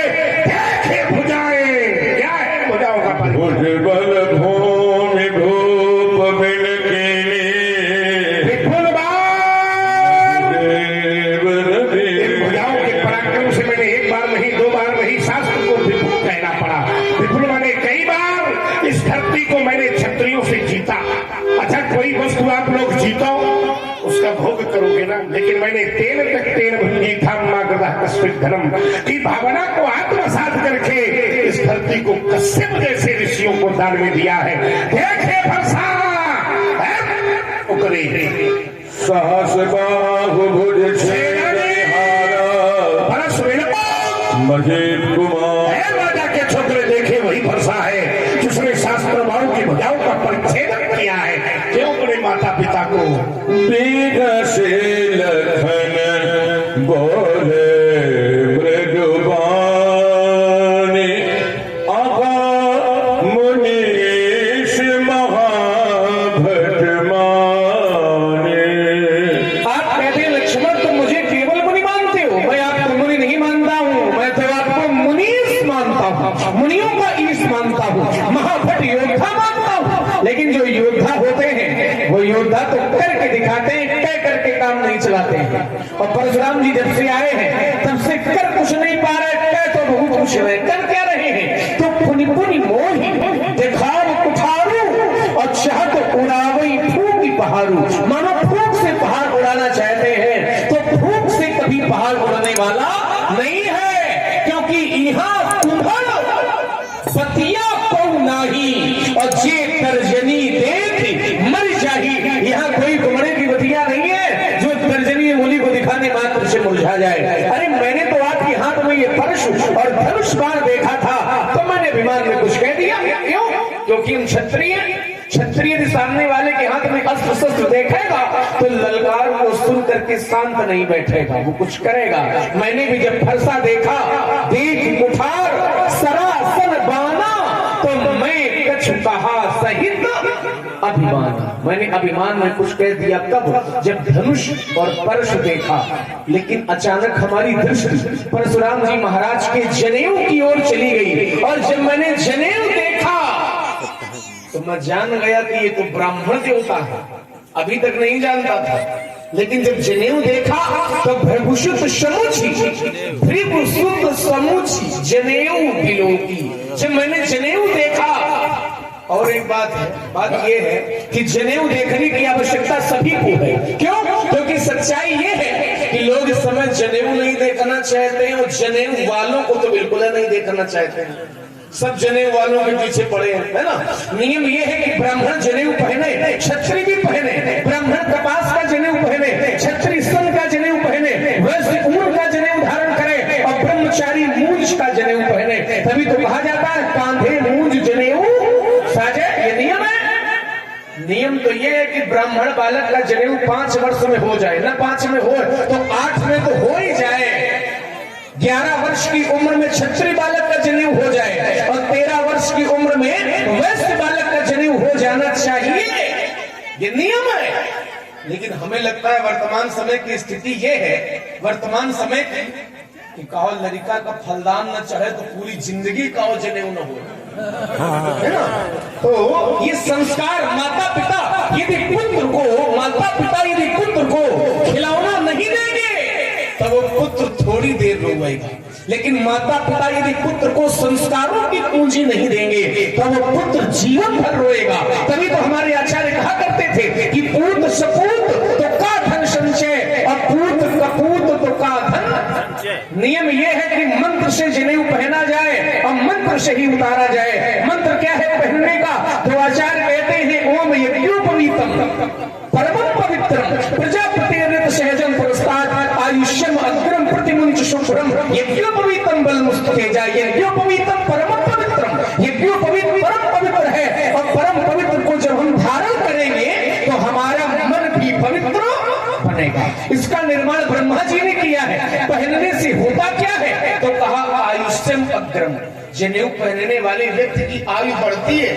देखे भुजाएं, क्या है भुजाओं का परिवार? भुजबल भूमि भूप बिलकिनी विपुल बाण। देव इन भुजाओं के पराक्रम से मैंने एक बार नहीं, दो बार नहीं, शास्त्र को विपुल कहना पड़ा। विपुल माने कई बार इस धरती को मैंने क्षत्रियों से जीता। अच्छा, कोई वस्तु आप लोग जीतो उसका भोग करोगे ना, लेकिन मैंने तेन तक तेन भंगी धाम कस्मित धर्म की भावना को आत्मसात करके इस धरती को कश्यप जैसे ऋषियों को दान में दिया है। देखे भरसा उकरे सहस बाहु भुज परस मजीद कुमार राजा के छोकरे देखे वही भरसा है जिसने शास्त्र भाव की भुजाओं का परिच्छेदन किया है। क्यों अपने माता पिता को बीघ से लखन बोले मृदुबानी आका मुनीश महाभट माने। आप कहते हैं लक्ष्मण तुम मुझे केवल मुनि मानते हो, मैं आपको मुनि नहीं मानता हूँ, मैं तो आपको मुनीस मानता हूँ, मुनियों का ईश मानता हूँ, महाभट योद्धा मानता हूँ। लेकिन जो योद्धा होते हैं वो योद्धा तो करके दिखाते हैं, कह करके काम नहीं चलाते हैं। और परशुराम जी जब से आए हैं तब से कर कुछ नहीं पा रहे, कह तो बहुत कुछ रहे, कर क्या रहे हैं? तो पुनि पुनि मोही दिखाओ कुठारू और चाह तो उड़ावई फूकी पहाड़ू। मानो फूक से पहाड़ उड़ाना चाहते हैं तो फूक से कभी पहाड़ उड़ाने वाला नहीं है, क्योंकि यहाँ तुम्हारा पतिया पौ नाही और जे तर्जनी देख मर जाही। यहाँ कोई घुमड़े की बतिया नहीं है जो तर्जनी मूली को दिखाने मात्र से मुरझा जाए। अरे मैंने तो आपके हाथ में ये परशु और धनुष बाण देखा था तो मैंने विमान में कुछ कह दिया। क्यों? क्योंकि हम क्षत्रिय सामने वाले के हाथ में अस्त्र शस्त्र देखेगा तो ललकार को सुन करके शांत नहीं बैठेगा, वो कुछ करेगा। मैंने भी जब फरसा देखा, देख कुठार सरासन बाना, तो मैं कहा सहित अभिमान। मैंने अभिमान में कुछ कह दिया कब, जब धनुष और परश देखा। लेकिन अचानक हमारी दृष्टि परशुराम जी महाराज के जनेऊ की ओर चली गई, और जब मैंने जनेऊ देखा तो मैं जान गया कि ये तो ब्राह्मण देवता है। अभी तक नहीं जानता था, लेकिन जब जनेऊ देखा तो भृगुसुत समूची, भृगुसुत समूची जनेऊ बिलोकी। जब मैंने जनेऊ देखा, और एक बात है, बात ये है कि जनेऊ देखने की आवश्यकता सभी को है। क्यों? क्योंकि सच्चाई ये है कि लोग इस समय जनेऊ नहीं देखना चाहते हैं, और जनेऊ वालों को तो बिल्कुल नहीं देखना चाहते हैं। सब जनेऊ वालों के पीछे पड़े हैं, है ना। नियम ये है कि ब्राह्मण जनेऊ पहने, क्षत्रिय भी पहने। ब्राह्मण कपास का जनेऊ पहने, क्षत्रिय सन का जनेऊ पहने, वैश्य ऊन का जनेऊ धारण करे, और ब्रह्मचारी मूंज का जनेऊ पहने। तभी तो कहा जाता है कांधे मूंज जनेऊ साजे। ये नियम है। नियम तो ये है कि ब्राह्मण बालक का जनेऊ 5 वर्ष में हो जाए, ना 5 में हो तो 8 में तो हो ही जाए। 11 वर्ष की उम्र में क्षत्रिय बालक का जनेऊ हो जाए, और 13 वर्ष की उम्र में वैश्य बालक का जनेऊ हो जाना चाहिए। ये नियम है। लेकिन हमें लगता है वर्तमान समय की स्थिति ये है, वर्तमान समय की, कि कहो लड़का का फलदान न चढ़े तो पूरी जिंदगी का जनेऊ न हो, है ना। तो ये संस्कार माता पिता यदि पुत्र को, माता पिता यदि पुत्र को खिलौना नहीं देंगे तो वो पुत्र थोड़ी देर रोएगा। लेकिन माता पिता यदि पुत्र को संस्कारों की पूंजी नहीं देंगे तो वो पुत्र जीवन भर रोएगा। तभी तो हमारे आचार्य कहा करते थे कि पूत सपूत तो का धन संचय, और पूत कपूत तो का धन। नियम यह है कि मंत्र से जनेऊ पहना जाए और मंत्र से ही उतारा जाए। मंत्र क्या है पहनने का? तो आचार्य कहते हैं ओम यज्ञोपवीतम परमं पवित्रम प्रजापति सहजम पुरस्ताद आयुष्यम अग्रम प्रतिमुंच शुभ्रम यज्ञोपवीतम बलमुस्तेजा। यज्ञोपवीतम परमं पवित्रम, यज्ञोपवीत परम पवित्र है, और परम पवित्र को जब हम धारण करेंगे तो हमारा मन भी पवित्र बनेगा। इसका निर्माण ब्रह्मा जी ने किया है। पहनने से होता क्या है? तो कहा आयुष्यम अग्रम। जनेऊ पहनने वाले व्यक्ति की आयु बढ़ती है।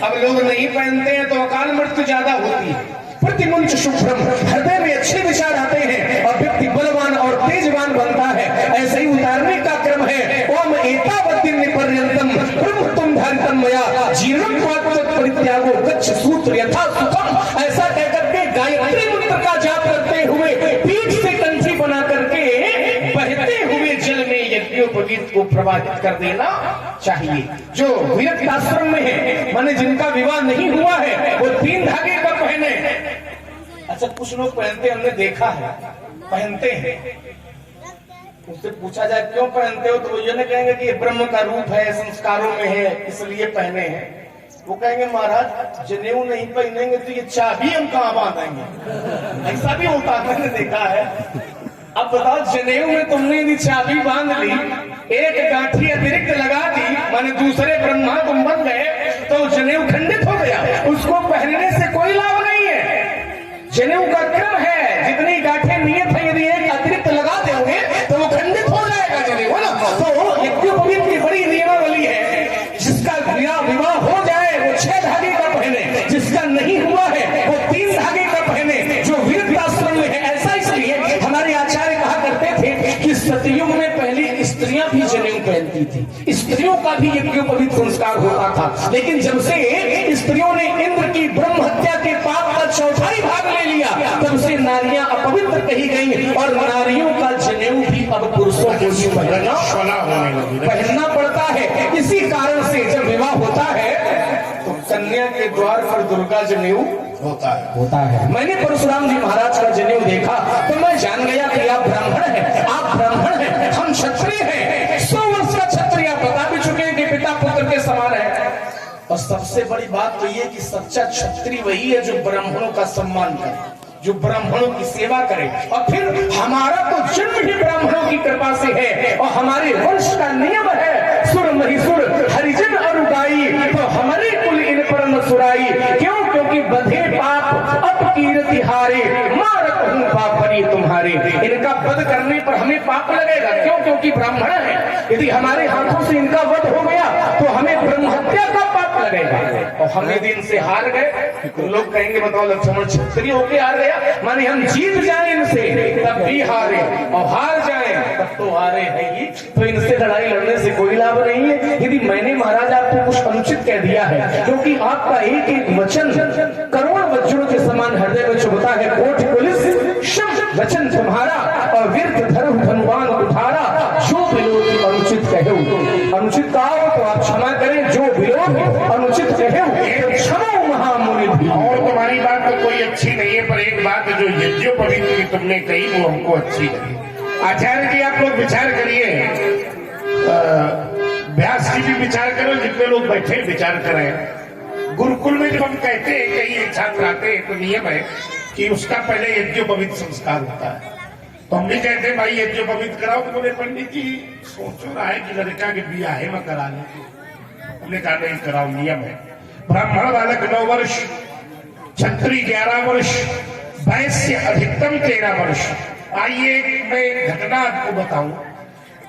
अब लोग नहीं पहनते हैं तो अकाल मृत्यु ज्यादा होती है। प्रतिमुंच शुभ्रम, हृदय में अच्छे विचार आते हैं और व्यक्ति बलवान और तेजवान बनता है। ऐसे ही उतारने का क्रम है। ओम एतावत्तिन पर्यंतम ब्रह्म तुम धारितम मया जीवनम परित्यागो गच्छ सूत्र यथा सुखम। ऐसा कहकर के गायत्री मंत्र का जाप करते हुए पीठ से कंठी बना करके बहते हुए जल में यज्ञोपवीत को प्रवाहित कर देना चाहिए। जो विरक्त आश्रम में है, माने जिनका विवाह नहीं हुआ है, वो 3 धागे का पहने। अच्छा, कुछ लोग पहनते, हमने देखा है, पहनते हैं। उससे पूछा जाए क्यों पहनते हो, तो वो ये नहीं कहेंगे कि ये ब्रह्म का रूप है, संस्कारों में है, इसलिए पहने हैं। वो कहेंगे महाराज जनेऊ नहीं पहनेंगे तो ये चाबी हम कहाँ बांधेंगे। ऐसा भी होता है, मैंने देखा है। अब बताओ, जनेऊ में तुमने यदि चाबी बांध ली, एक गांठी अतिरिक्त लगा दी, माने दूसरे ब्रह्मा तुम बन गए, तो जनेऊ खंडित हो गया। उसको पहनने से कोई लाभ नहीं है। जनेऊ का क्रम है, जितनी गांठें नियत है, यदि एक अतिरिक्त लगा देंगे तो वो खंडित हो जाएगा जनेऊ, है ना। तो यज्ञोपवीत की बड़ी नियमावली है। जिसका विवाह हो जाए वो 6 धागे का पहने, जिसका नहीं हुआ है वो 3 धागे का पहने। जो विरक्त आश्रम में है, ऐसा इसलिए हमारे आचार्य कहा करते थे कि सतयुग में पहले स्त्रियां भी जनेऊ पहनती थी, स्त्रियों का भी यज्ञोपवीत संस्कार होता था। लेकिन जब से स्त्रियों ने इंद्र की ब्रह्म हत्या के पाप का 4थाई भाग ले लिया, तब से नारियां अपवित्र कही गई, और नारियों का जनेऊ भी अब पुरुषों को ही पहनना पड़ता है। इसी कारण से जब विवाह होता है तो कन्या के द्वार पर दुर्गा जनेऊ होता है। मैंने परशुराम जी महाराज का जनेऊ देखा तो मैं जान गया कि आप ब्राह्मण हैं, आप ब्राह्मण हैं, हम क्षत्रिय हैं। 100 वर्ष का क्षत्रिय, आप बता भी चुके हैं कि पिता पुत्र के समान है। और सबसे बड़ी बात तो ये कि सच्चा क्षत्रिय वही है जो ब्राह्मणों का सम्मान करे, जो ब्राह्मणों की सेवा करे। और फिर हमारा तो जन्म ही ब्राह्मणों की कृपा से है, और हमारे वंश का नियम है सुर महिसुर हरिजन अनुगाई, तो हमारे कुल इन पर न सुराई। क्यों? क्योंकि बधे पाप अपकीर्ति हारे, मारत हूँ पाप बनी तुम्हारे। इनका वध करने पर हमें पाप पाप लगेगा। क्यों? क्योंकि ब्राह्मण है। यदि हमारे हाथों से इनका वध हो गया तो हमें ब्रह्म हत्या का पाप लगेगा। और हम यदि इनसे हार गए तो लोग कहेंगे बताओ लक्ष्मण क्षत्रिय होके हार गया, माने हम जीत जाए इनसे तब भी हारे और हार जाए तब तो हारे है ही। तो इनसे लड़ाई लड़ने से कोई लाभ नहीं है। यदि मैंने महाराज आपको कुछ अनुचित कह दिया है, क्योंकि आपका एक एक वचन करोड़ वज्रों के समान हृदय में चुभता है। कोट पुलिस शब्द वचन तुम्हारा और वीर धर्म धनवान उठारा, जो विरोध अनुचित कहे अनुचित कहा तो आप क्षमा करें, जो विरोध अनुचित कहे क्षमा महामुनि भी। और तुम्हारी बात तो कोई अच्छी नहीं है, पर एक बात जो यज्ञोपवीत की तुमने कही वो हमको अच्छी लगी। आचार्य जी आप लोग विचार करिए, व्यास जी भी विचार करो, जितने लोग बैठे विचार करें। गुरुकुल में जब हम कहते हैं कई छात्र आते हैं तो नियम है कि उसका पहले यज्ञोपवीत संस्कार होता है। तो हम भी कहते हैं भाई यज्ञोपवीत कराओ। तो बोले पंडित जी सोचो रहा है कि लड़का के ब्याह में करा लें। हमने कहा नहीं कराओ, नियम है। ब्राह्मण बालक 9 वर्ष, क्षत्रिय 11 वर्ष, वैश्य अधिकतम 13 वर्ष। आइए मैं घटना आपको बताऊं।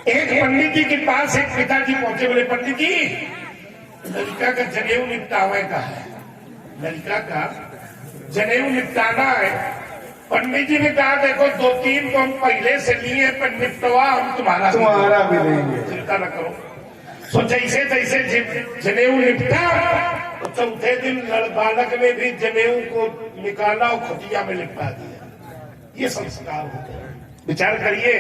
एक पंडित जी के पास एक पिताजी पहुंचे, बोले पंडित जी लड़का का जनेऊ निपटावे का है, लड़का का जनेऊ निपटाना है। पंडित जी ने कहा देखो 2-3 तो हम पहले से लिए, पर निपटवा हम तुम्हारा भी देंगे, चिंता न करो। सो जैसे तैसे जनेऊ निपटा तो चौथे दिन बालक ने भी जनेऊ को निकाला और खटिया में लिपटा दिया। ये संस्कार होते हैं। विचार करिए,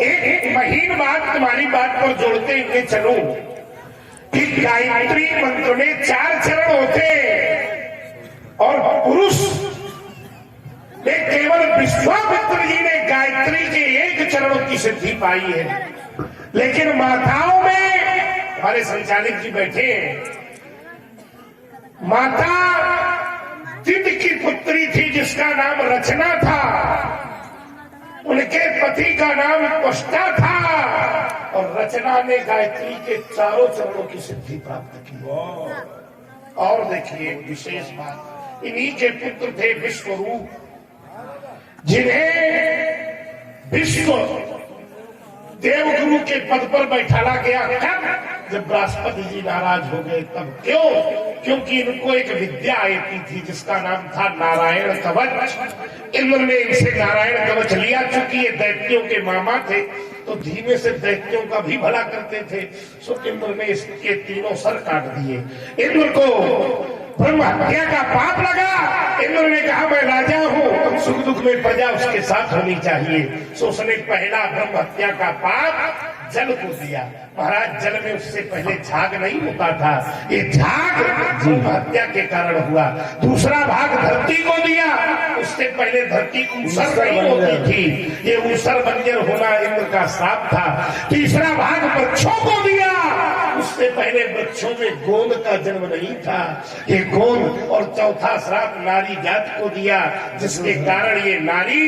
एक महीन बात तुम्हारी बात पर जोड़ते हुए चलूं कि गायत्री मंत्र में 4 चरण होते और पुरुष में केवल विश्वामित्र जी ने गायत्री के 1 चरण की सिद्धि पाई है। लेकिन माताओं में हमारे संचालक जी बैठे हैं, माता तिद की पुत्री थी जिसका नाम रचना था, उनके पति का नाम त्वष्टा था और रचना ने गायत्री के 4 चरणों की सिद्धि प्राप्त की। और देखिए विशेष बात, इन्हीं के पुत्र थे विश्वरूप, जिन्हें विश्व देवगुरु के पद पर बैठाला गया। कब? जब बृहस्पति जी नाराज हो गए तब। क्यों? क्योंकि इनको एक विद्या आती थी जिसका नाम था नारायण कवच। इंद्र ने इनसे नारायण कवच लिया। चूंकि ये दैत्यों के मामा थे तो धीमे से दैत्यों का भी भला करते थे, सो इंद्र ने इसके 3 सर काट दिए। इंद्र को ब्रह्म हत्या का पाप लगा। इंद्र ने कहा मैं राजा हूं, सुख दुख में प्रजा उसके साथ होनी चाहिए। सो उसने पहला ब्रह्म हत्या का पाप जल को दिया। महाराज जल में उससे पहले झाग नहीं होता था, ये झाग ब्रह्म हत्या के कारण हुआ। दूसरा भाग धरती को दिया, उससे पहले धरती ऊसर नहीं होती थी, ये ऊसर बंजर होना इंद्र का श्राप था। तीसरा भाग वृक्षों को दिया, उससे पहले वृक्षों में गोंद का जन्म नहीं था, ये गोंद। और चौथा श्राप नारी जात को दिया, जिसके कारण ये नारी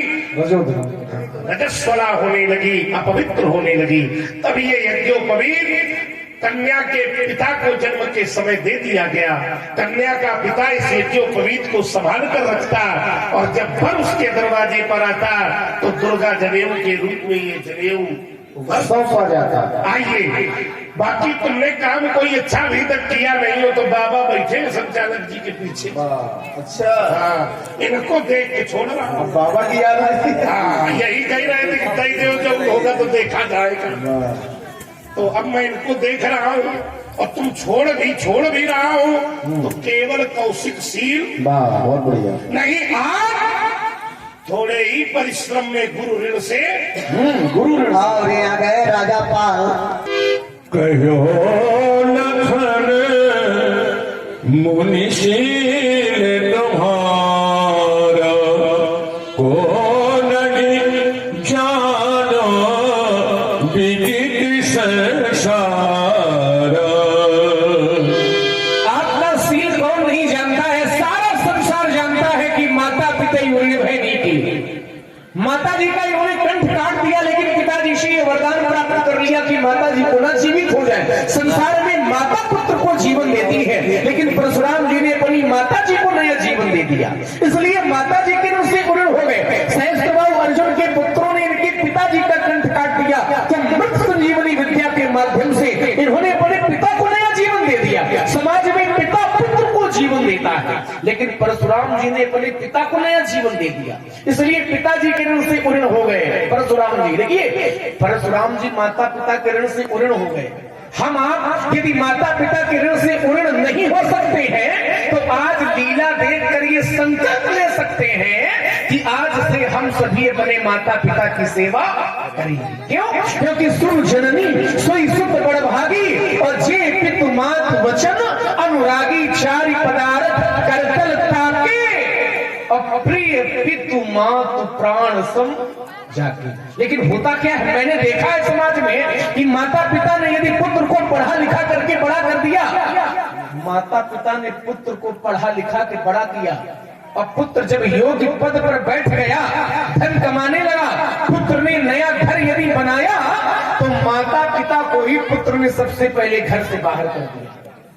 रजस्वला होने लगी, अपवित्र होने लगी। तब ये यज्ञोपवीत कन्या के पिता को जन्म के समय दे दिया गया। कन्या का पिता इस यज्ञोपवीत को संभाल कर रखता और जब वर उसके दरवाजे पर आता तो दुर्गा जनेऊ के रूप में ये जनेऊ सौंपा जाता। आइए, बाकी तुमने काम कोई अच्छा अभी तक किया नहीं हो तो बाबा बैठे हैं संचालक जी के पीछे। अच्छा, हाँ, इनको देख के छोड़ रहा हूँ। बाबा की याद आई। हाँ, यही कह रहे थे कि दई देव जब होगा तो देखा जाएगा। तो अब मैं इनको देख रहा हूँ और तुम छोड़ भी रहा हूँ तो केवल कौशिक शील बहुत बढ़िया नहीं, आप थोड़े ही परिश्रम में गुरु ऋण से गुरु ऋण और यहाँ गए राजा पाल। कहो लखन मुनिशील तुम्हारा को नहीं जानो विदित संसार। आपका शील कौन नहीं जानता है? सारा संसार जानता है कि माता पिता इन्होंने बहनी की, माता जी का इन्होंने कंठ काट दिया, लेकिन पिताजी से वरदान प्राप्त कर लिया कि माता जी को न जीवित हो जाए। संसार में माता पुत्र को जीवन देती है, लेकिन परशुराम जी ने अपनी माता जी को नया जीवन दे दिया, इसलिए माता जी के ऋण से गुरु हो गए। सहस्त्रबाहु अर्जुन के पुत्रों ने इनके पिताजी का कंठ चाहते, लेकिन परशुराम जी ने अपने पिता को नया जीवन दे दिया, इसलिए पिताजी के ऋण से ऋण हो गए परशुराम जी। देखिए परशुराम जी माता पिता के ऋण से ऋण हो गए। हम आप यदि माता पिता के ऋण से ऋण नहीं हो सकते हैं तो आज लीला देखकर ये संकल्प ले सकते हैं कि आज से हम सभी अपने माता पिता की सेवा करेंगे। क्यों? क्योंकि सुन जननी सोई सुत बड़भागी, और जे पितु मात वचन अनुरागी, चारि पदार्थ करतल ताके, और प्रिय पितु मात प्राण सम जाके। लेकिन होता क्या है, मैंने देखा है समाज में कि माता पिता ने यदि पुत्र को पढ़ा लिखा करके बड़ा कर दिया, माता पिता ने पुत्र को पढ़ा लिखा के बड़ा किया, और पुत्र जब योग्य पद पर बैठ गया, धन कमाने लगा, पुत्र ने नया घर यदि बनाया तो माता पिता को ही पुत्र ने सबसे पहले घर से बाहर कर दिया।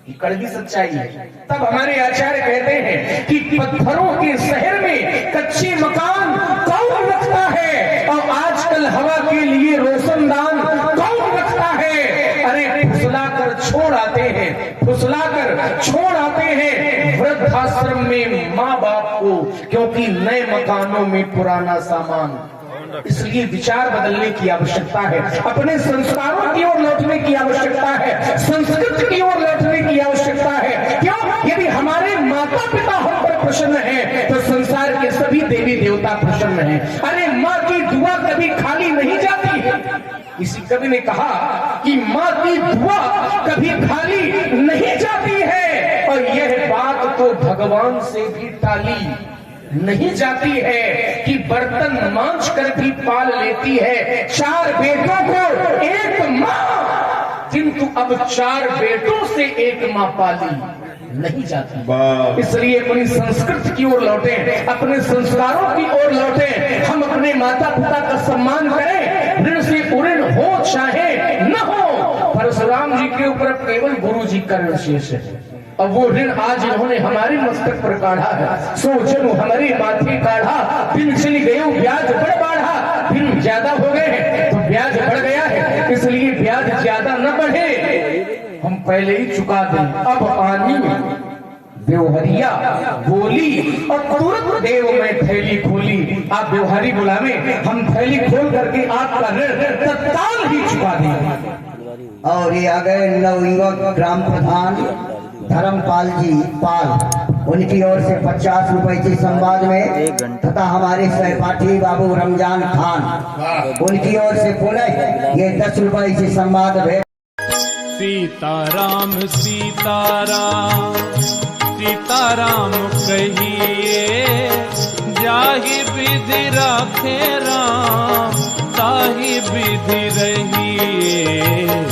ये कड़वी सच्चाई है। तब हमारे आचार्य कहते हैं कि पत्थरों के शहर में कच्चे मकान कौन रखता है, और आजकल हवा के लिए रोशनदान कौन रखता है? अरे फुसलाकर छोड़ आते हैं, फुसलाकर छोड़ आते हैं वृद्धाश्रम में माँ बाप को, क्योंकि नए मकानों में पुराना सामान। इसलिए विचार बदलने की आवश्यकता है, अपने संस्कारों की ओर लौटने की आवश्यकता है, संस्कृति की ओर लौटने की आवश्यकता है। क्यों? यदि हमारे माता पिता हम पर प्रसन्न हैं तो संसार के सभी देवी देवता प्रसन्न हैं। अरे माँ की दुआ कभी खाली नहीं जाती है। किसी कवि ने कहा कि माँ की दुआ कभी खाली नहीं जाती है, और यह बात तो भगवान से भी टाली नहीं जाती है कि बर्तन मांझ कर भी पाल लेती है 4 बेटों को एक माँ, किंतु अब 4 बेटों से एक माँ पाली नहीं जाती। इसलिए अपनी संस्कृति की ओर लौटे, अपने संस्कारों की ओर लौटे, हम अपने माता पिता का सम्मान करें, ऋण से ऋण हो चाहे न हो। परशुराम जी के ऊपर केवल गुरु जी का ऋण शेष है, और वो ऋण आज इन्होंने हमारे मस्तक पर काढ़ा है। सो जनु हमारे माथे काढ़ा, बिन चली गयो ब्याज बढ़ बढ़ा। बिन ज्यादा हो गए हैं तो ब्याज बढ़ गया है, इसलिए ब्याज ज्यादा न बढ़े, हम पहले ही चुका दें। अब आनी व्यवहारिया बोली और तुरंत देव में थैली खोली। आप व्यवहारी बुलावे, हम थैली खोल करके आपका ऋण तत्काल ही चुका देंगे। और ये आ गए नवयुवक ग्राम प्रधान धर्मपाल जी पाल, उनकी ओर से 50 रुपए की संवाद में, तथा हमारे सहपाठी बाबू रमजान खान, उनकी ओर से पुनः ये 10 रुपए की संवाद भेंट। सीताराम सीताराम सीताराम कहिए, जाहि विधि राखे राम, ताहि विधि रहिए।